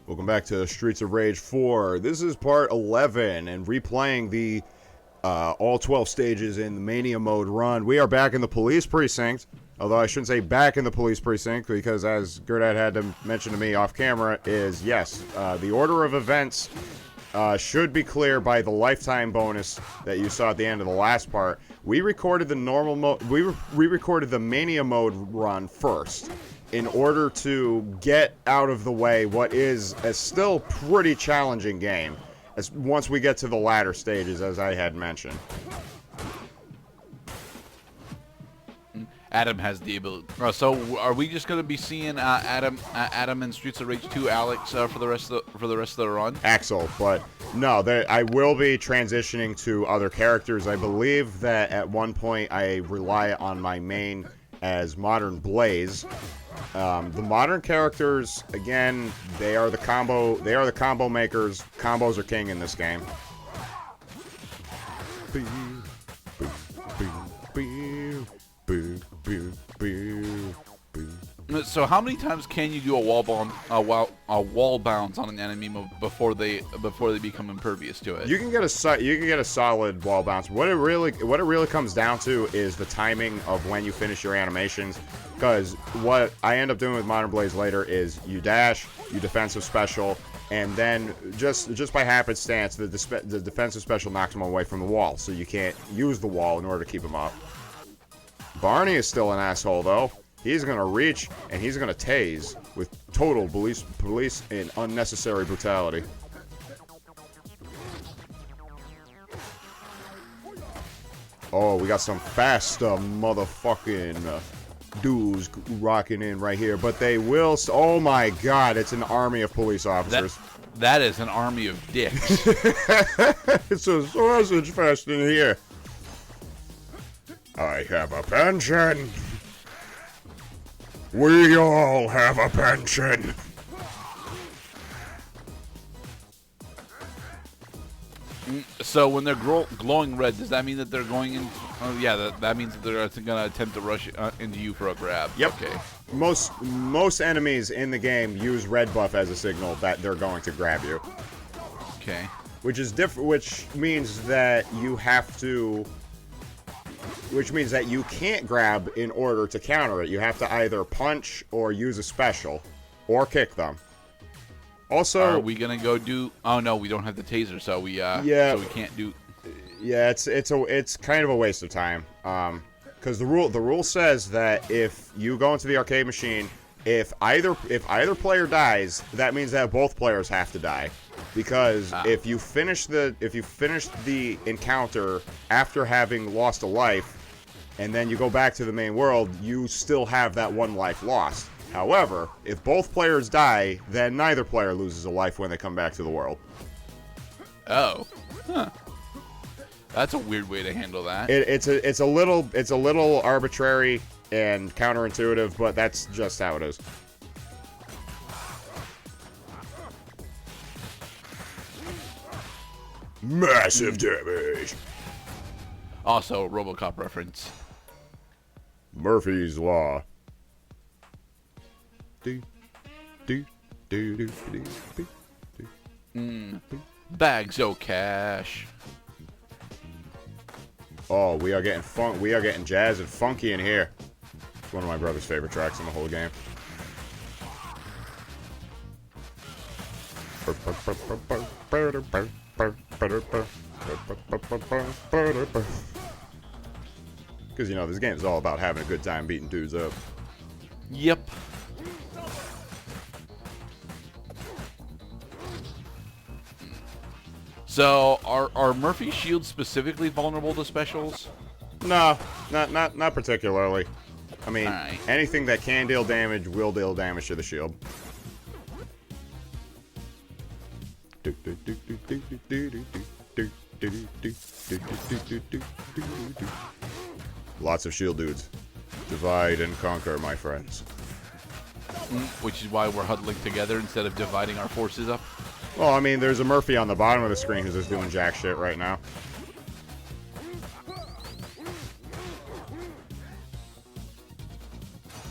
Welcome back to Streets of Rage 4. This is part 11 and replaying the all 12 stages in the Mania mode run. We are back in the police precinct, although I shouldn't say back in the police precinct because as Gerdad had to mention to me off camera is, yes, the order of events should be clear by the lifetime bonus that you saw at the end of the last part. We recorded the normal mode, we recorded the Mania mode run first, in order to get out of the way what is a still pretty challenging game once we get to the latter stages, as I had mentioned. Adam has the ability. So are we just going to be seeing Adam in Streets of Rage 2, Alex, for the rest of the run? Axel, but no, I will be transitioning to other characters. I believe that at one point I rely on my main as Modern Blaze. The modern characters, again, they are the combo makers. Combos are king in this game. So how many times can you do a wall bounce on an enemy before they become impervious to it? You can get a solid wall bounce. What it really comes down to is the timing of when you finish your animations. Because what I end up doing with Modern Blaze later is you dash, you defensive special, and then just by happenstance, the defensive special knocks him away from the wall, so you can't use the wall in order to keep him up. Barney is still an asshole though. He's gonna reach and he's gonna tase with total police and unnecessary brutality. Oh, we got some fast motherfucking dudes rocking in right here, but they will. Oh my God! It's an army of police officers. That is an army of dicks. It's a sausage fest in here. I have a pension. We all have a pension. So when they're glowing red, does that mean that they're going in? Oh yeah, that means that they're going to attempt to rush into you for a grab. Yep. Okay. Most enemies in the game use red buff as a signal that they're going to grab you. Okay. Which is different. Which means that you have to. Which means that you can't grab in order to counter it. You have to either punch or use a special, or kick them. Also, are we gonna go do? Oh no, we don't have the taser, so we so we can't do. Yeah, it's kind of a waste of time. Because the rule says that if you go into the arcade machine, if either player dies, that means that both players have to die. Because if you finish the encounter after having lost a life, and then you go back to the main world, you still have that one life lost. However, if both players die, then neither player loses a life when they come back to the world. Oh, huh. That's a weird way to handle that. It's a little arbitrary and counterintuitive, but that's just how it is. Massive damage. Also, RoboCop reference. Murphy's Law. Bags o' cash. Oh, we are getting jazz and funky in here. It's one of my brother's favorite tracks in the whole game. Because, you know, this game is all about having a good time beating dudes up. Yep. So, are Murphy's shields specifically vulnerable to specials? No, not particularly. I mean, right. Anything that can deal damage will deal damage to the shield. Lots of shield dudes. Divide and conquer, my friends. Which is why we're huddling together instead of dividing our forces up. Well, I mean, there's a Murphy on the bottom of the screen who's just doing jack shit right now.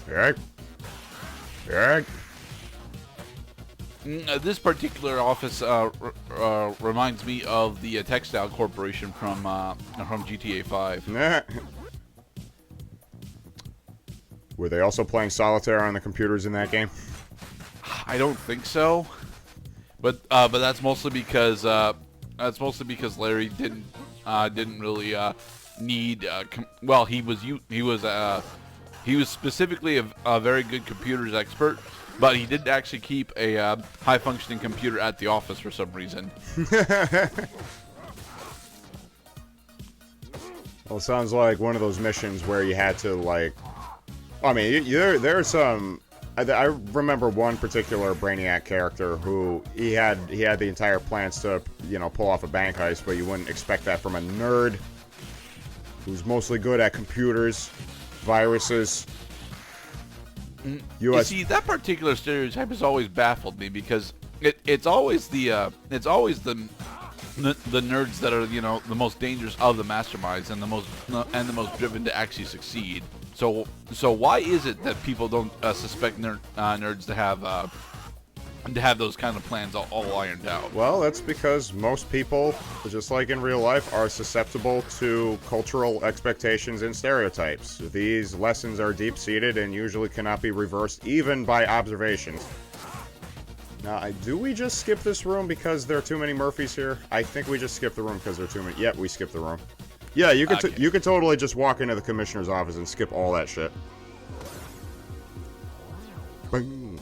Alright. Alright. This particular office reminds me of the Textile Corporation from GTA 5. Nah. Were they also playing solitaire on the computers in that game? I don't think so, but that's mostly because Larry didn't really need. Well, he was specifically a very good computers expert, but he didn't actually keep a high functioning computer at the office for some reason. Well, it sounds like one of those missions where you had to, like, I mean, there's some. I remember one particular Brainiac character who he had the entire plans to, pull off a bank heist, but you wouldn't expect that from a nerd who's mostly good at computers, viruses. You see, that particular stereotype has always baffled me because it's always the nerds that are the most dangerous of the masterminds and the most driven to actually succeed. So why is it that people don't suspect nerds to have those kind of plans all ironed out? Well, that's because most people, just like in real life, are susceptible to cultural expectations and stereotypes. These lessons are deep-seated and usually cannot be reversed even by observations. Now, do we just skip this room because there are too many Murphys here? I think we just skipped the room because there are too many. Yeah, we skipped the room. Yeah, you could totally just walk into the commissioner's office and skip all that shit. Bang.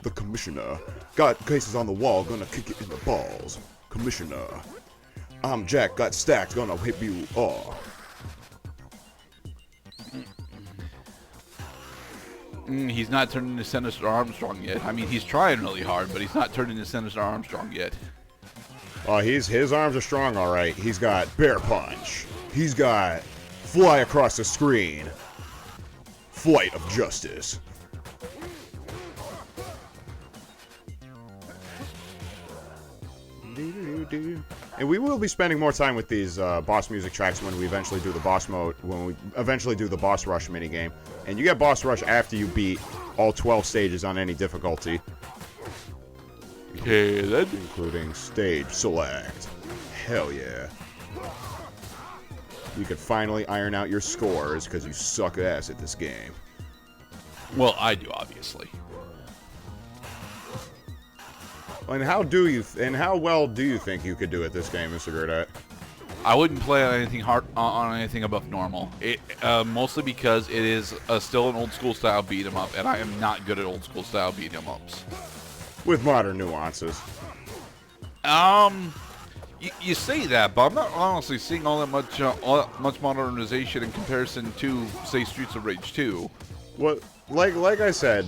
The commissioner. Got cases on the wall, gonna kick it in the balls. Commissioner. I'm Jack, got stacked, gonna whip you off. He's not turned into Senator Armstrong yet. I mean, he's trying really hard, but he's not turned into Senator Armstrong yet. His arms are strong, all right. He's got bear punch. He's got fly across the screen. Flight of justice. And we will be spending more time with these boss music tracks when we eventually do the boss mode, when we eventually do the boss rush minigame. And you get boss rush after you beat all 12 stages on any difficulty. Okay, then. Including stage select. Hell yeah. You can finally iron out your scores because you suck ass at this game. Well, I do, obviously. And how well do you think you could do at this game, Mr. Gerdette? I wouldn't play on anything hard on anything above normal. Mostly because it is still an old school style beat 'em up, and I am not good at old school style beat 'em ups. With modern nuances. You say that, but I'm not honestly seeing all that much modernization in comparison to, say, Streets of Rage 2. What, like I said,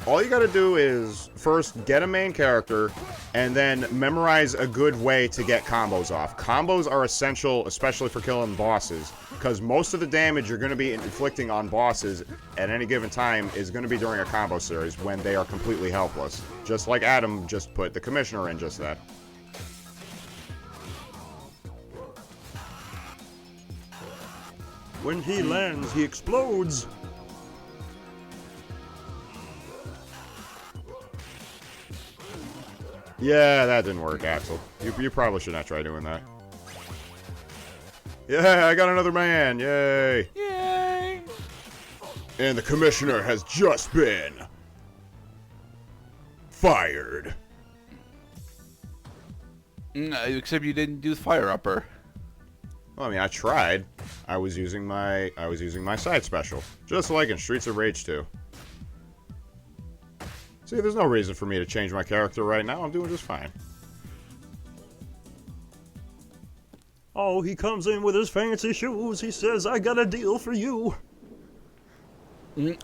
all you gotta do is first get a main character and then memorize a good way to get combos off. Combos are essential, especially for killing bosses, because most of the damage you're going to be inflicting on bosses at any given time is going to be during a combo series when they are completely helpless. Just like Adam just put the Commissioner in just that. When he lands, he explodes. Yeah, that didn't work, Axel. You probably should not try doing that. Yeah, I got another man. Yay. Yay. And the Commissioner has just been fired. Except you didn't do the fire upper. Well, I mean, I tried. I was using my side special, just like in Streets of Rage 2. See, there's no reason for me to change my character right now. I'm doing just fine. Oh, he comes in with his fancy shoes. He says, I got a deal for you.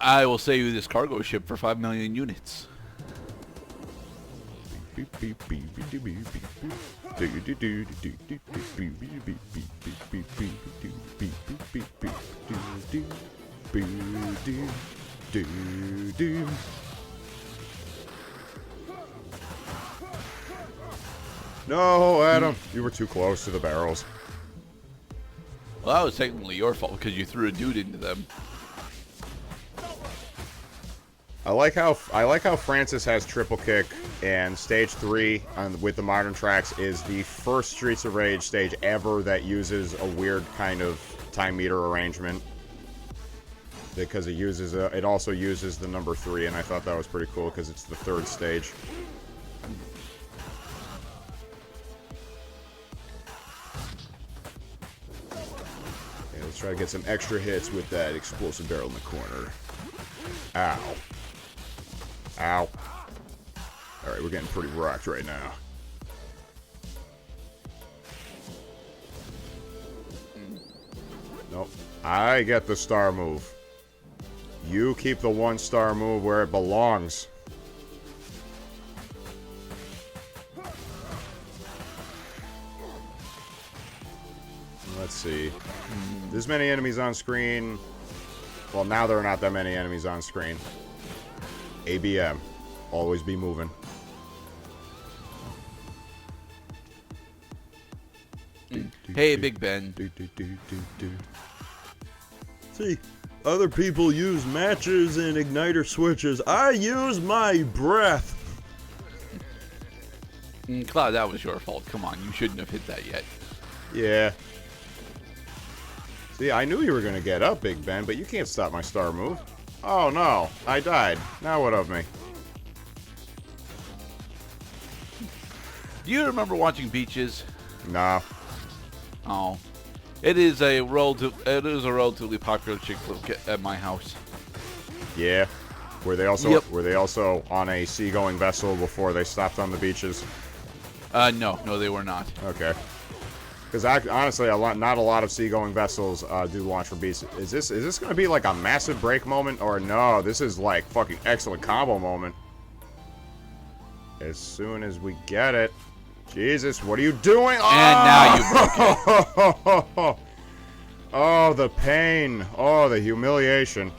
I will sell you this cargo ship for 5 million units. No, Adam, you were too close to the barrels. Well, that was technically your fault because you threw a dude into them. I like how Francis has triple kick, and stage 3 with the modern tracks is the first Streets of Rage stage ever that uses a weird kind of time meter arrangement, because it also uses the number 3, and I thought that was pretty cool because it's the 3rd stage. Okay, let's try to get some extra hits with that explosive barrel in the corner. Ow. Ow. Alright, we're getting pretty rocked right now. Nope. I get the star move. You keep the 1-star move where it belongs. Let's see. This many enemies on screen. Well, now there are not that many enemies on screen. ABM. Always be moving. Hey, Big Ben. See, other people use matches and igniter switches. I use my breath. Cloud, that was your fault. Come on, you shouldn't have hit that yet. Yeah. See, I knew you were going to get up, Big Ben, but you can't stop my star move. Oh, no. I died. Now what of me? Do you remember watching Beaches? Nah. Oh. It is a relatively popular chick flick at my house. Yeah. Were they also Yep. were they also on a seagoing vessel before they stopped on the beaches? No, they were not. Okay. Because honestly, not a lot of seagoing vessels do launch from beaches. Is this going to be like a massive break moment, or no? This is like fucking excellent combo moment. As soon as we get it, Jesus, what are you doing? And now you broke it. Oh, the pain. Oh, the humiliation.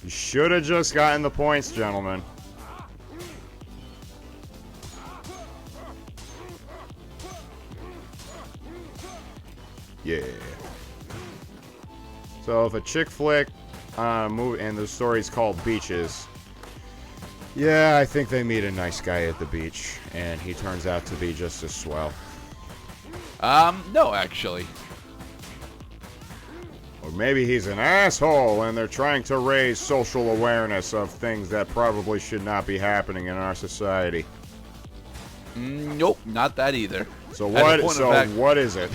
You should have just gotten the points, gentlemen. Yeah. So if a chick flick movie and the story's called Beaches, yeah, I think they meet a nice guy at the beach, and he turns out to be just as swell. No, actually. Or maybe he's an asshole, and they're trying to raise social awareness of things that probably should not be happening in our society. Nope, not that either. So what? What is it?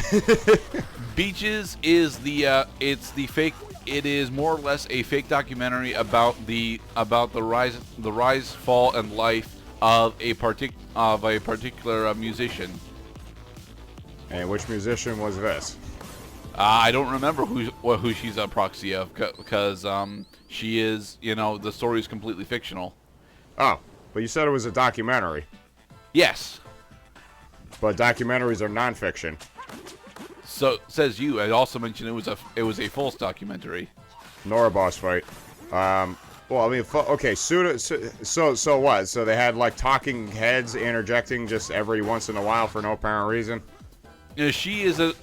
Beaches is it's the fake. It is more or less a fake documentary about the rise, fall, and life of a particular musician. And which musician was this? I don't remember who she's a proxy of, because she is, the story is completely fictional. Oh, but you said it was a documentary. Yes. But documentaries are nonfiction. So says you. I also mentioned it was a false documentary. Nor a boss fight. Well, I mean, okay. So what? So they had like talking heads interjecting just every once in a while for no apparent reason. She is a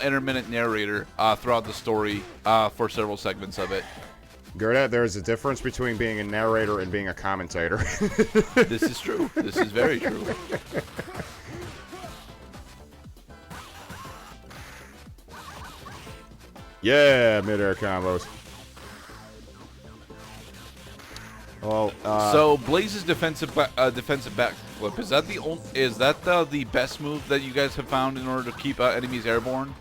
intermittent narrator throughout the story for several segments of it. Gerda, there is a difference between being a narrator and being a commentator. This is true. This is very true. Yeah, mid-air combos. Well, so Blaze's defensive backflip, is that the best move that you guys have found in order to keep enemies airborne?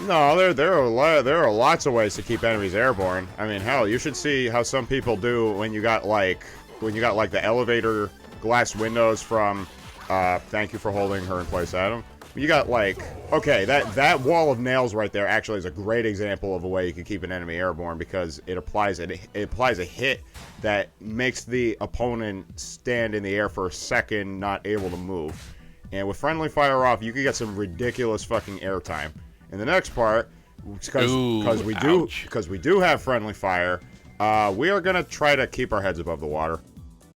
No, there are lots of ways to keep enemies airborne. I mean, hell, you should see how some people do when you got like the elevator glass windows from Thank You for Holding Her in Place, Adam. You got like, okay, that wall of nails right there actually is a great example of a way you can keep an enemy airborne, because it applies a hit that makes the opponent stand in the air for a second, not able to move. And with friendly fire off, you can get some ridiculous fucking airtime. In the next part, because we do have friendly fire, we are gonna try to keep our heads above the water.